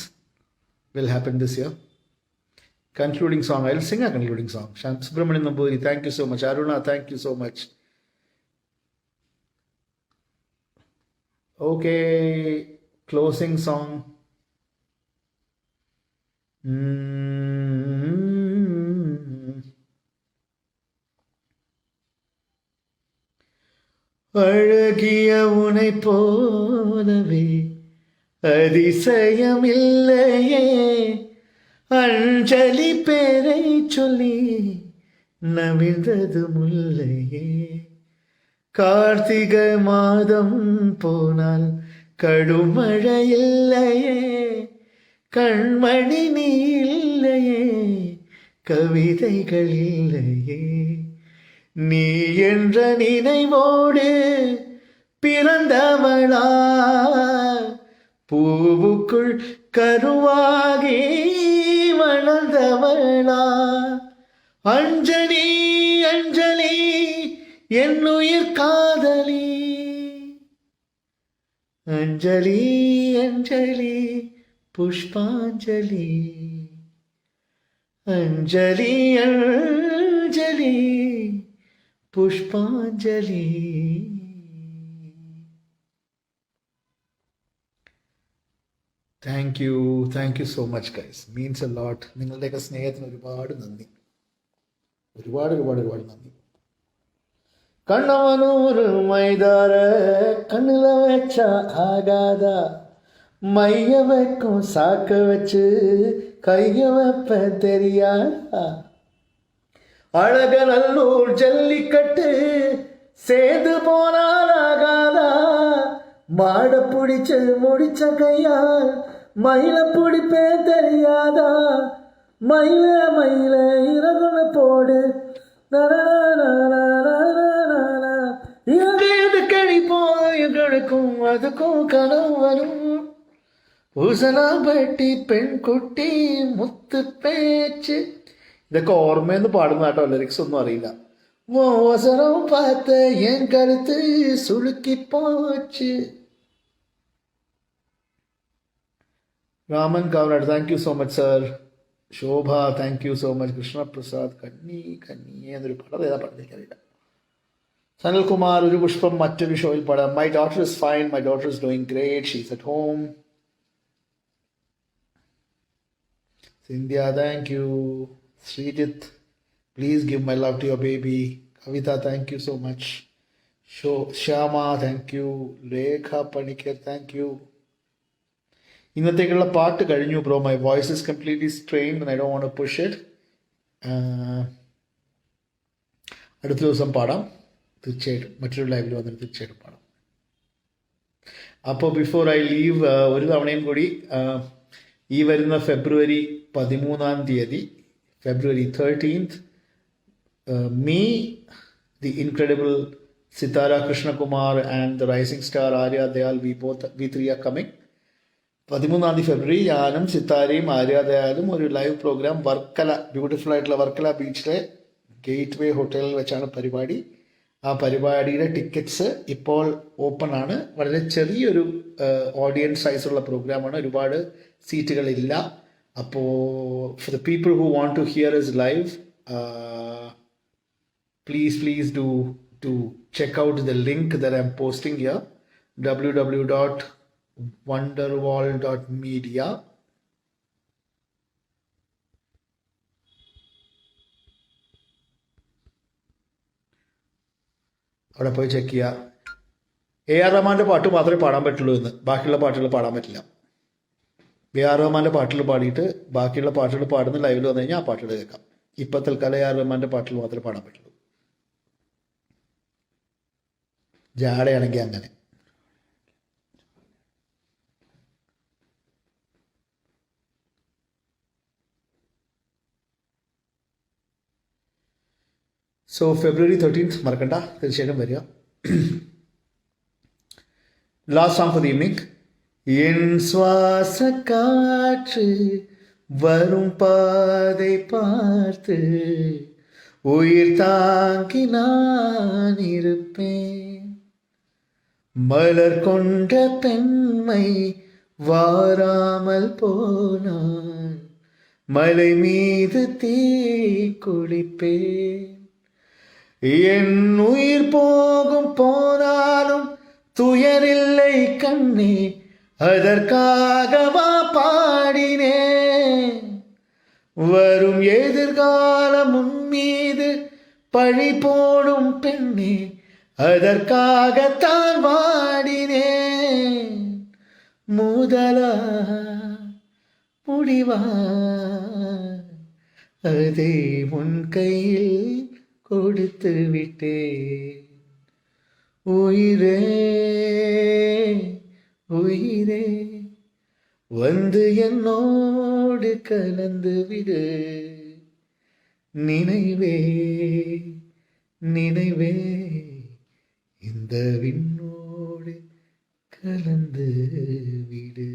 Will happen this year. concluding song. I'll sing a concluding song. Subramanian Namburi, thank you so much. Aruna, thank you so much. Okay, closing song. அழகிய உனை போலவே அதிசயமில்லையே, அஞ்சலி பேரை சொல்லி நவிழ்ந்தது முல்லையே. கார்த்திகை மாதம் போனால் கடுமழை இல்லையே, கண்மணி நீ இல்லையே, கவிதைகள் இல்லையே. நீ என்ற நினைவோடு பிறந்தவளா, பூவுக்குள் கருவாகி வளர்ந்தவளா. அஞ்சலி அஞ்சலி என் உயிர் காதலி, அஞ்சலி அஞ்சலி புஷ்பாஞ்சலி, அஞ்சலி அஞ்சலி புஷ்பாஞ்சலி. Thank you so much guys, means a ലോട്ട്. നിങ്ങളുടെയൊക്കെ സ്നേഹത്തിന് ഒരുപാട് നന്ദി, ഒരുപാട് ഒരുപാട് ഒരുപാട് നന്ദി. കണ്ണവനൂർ മൈതാര കണ്ണില വെച്ച ആകാത, மைய வைக்கும் சாக்க வச்சு கைய வைப்ப தெரியாதா. அழகநல்லூர் ஜல்லிக்கட்டு சேர்ந்து போனால் ஆகாதா, மாட பிடிச்சு முடிச்ச கையால் மயில பிடிப்பே தெரியாதா. மயில மயில இறகுன போடு இது கழி போய்களுக்கும் அதுக்கும் கனவு வரும். ഉസനാമ്പട്ടി പെൺകുട്ടി മുത്ത് പേച്ച്, ഇതൊക്കെ ഓർമ്മയെന്ന് പാടുന്ന കേട്ടോ, ലിറിക്സ് ഒന്നും അറിയില്ല. അവസരം പാത്ത് എൻ കഴുത്ത് സുളുക്കി പോച്ച്. Raman Kavanad, thank you so much sir. Shobha, thank you so much. Krishnaprasad, Kanni എന്നൊരു പടം, ഏതാ പടം എനിക്കറിയില്ല. സനൽകുമാർ, ഒരു പുഷ്പം മറ്റൊരു ഷോയിൽ പാടാം. My daughter is fine, my daughter is doing great, she's at home. Cynthia, thank you. Srijit, please give my love to your baby. Kavita, thank you so much. Shyama, thank you. Rekha Panikar, thank you. ഇന്നത്തേക്കുള്ള പാട്ട് കഴിഞ്ഞു bro. My voice is completely strained and I don't want to push it. അടുത്ത ദിവസം പാടാം തീർച്ചയായിട്ടും, മറ്റൊരു ലൈവിൽ വന്നിട്ട് തീർച്ചയായിട്ടും പാടാം. അപ്പോൾ ബിഫോർ ഐ ലീവ്, ഒരു തവണയും കൂടി ഈ വരുന്ന ഫെബ്രുവരി 13, February 13th, me, the incredible Sitara Krishnakumar and the rising star Arya Dayal, we three are coming. 13 ഫെബ്രുവരി ഞാനും സിത്താരയും ആര്യ ദയാലും ഒരു ലൈവ് പ്രോഗ്രാം വർക്കല, ബ്യൂട്ടിഫുൾ ആയിട്ടുള്ള വർക്കല ബീച്ചിലെ ഗേറ്റ് വേ ഹോട്ടലിൽ വെച്ചാണ് പരിപാടി. ആ പരിപാടിയുടെ ടിക്കറ്റ്സ് ഇപ്പോൾ ഓപ്പൺ ആണ്. വളരെ ചെറിയൊരു ഓഡിയൻസ് സൈസുള്ള പ്രോഗ്രാമാണ്, ഒരുപാട് സീറ്റുകളില്ല. അപ്പോൾ for the people who want to hear is live, please do check out the link that I'm posting here, www.wonderwall.media. അവിടെ പോയി ചെക്ക് ചെയ്യുക. AR റഹ്മാൻ്റെ പാട്ട് മാത്രമേ പാടാൻ പറ്റുള്ളൂ എന്ന്, ബാക്കിയുള്ള പാട്ടുകൾ പാടാൻ പറ്റില്ല. AR റഹ്മാൻ്റെ പാട്ടുകൾ പാടിയിട്ട് ബാക്കിയുള്ള പാട്ടുകൾ പാടുന്ന ലൈവിൽ വന്നു കഴിഞ്ഞാൽ ആ പാട്ടുകൾ കേൾക്കാം. ഇപ്പം തൽക്കാലം AR റഹ്മാൻ്റെ പാട്ടുകൾ മാത്രമേ പാടാൻ പറ്റുള്ളൂ. ജാടയാണെങ്കിൽ അങ്ങനെ. സോ February 13th മറക്കണ്ട, തീർച്ചയായിട്ടും വരിക. Last song for the evening. என் சுவாச காற்று வரும் பாதை பார்த்து உயிர் தாங்கி நான் இருப்பேன். மலர் கொண்ட பெண்மை வாராமல் போனான், மலை மீது தீ குளிப்பேன். என் உயிர் போகும் போனாலும் துயரில்லை கண்ணே, அதற்காகவா பாடினேன். வரும் எதிர்காலம் உன் மீது பழி போடும் பெண்ணே, அதற்காகத்தான் வாடினேன். முதலா முடிவா அதை உன் கையில் கொடுத்து விட்டேன். உயிரே உயிரே வந்து என்னோடு கலந்து விடு. நினைவே நினைவே இந்த விண்ணோடு கலந்து விடு.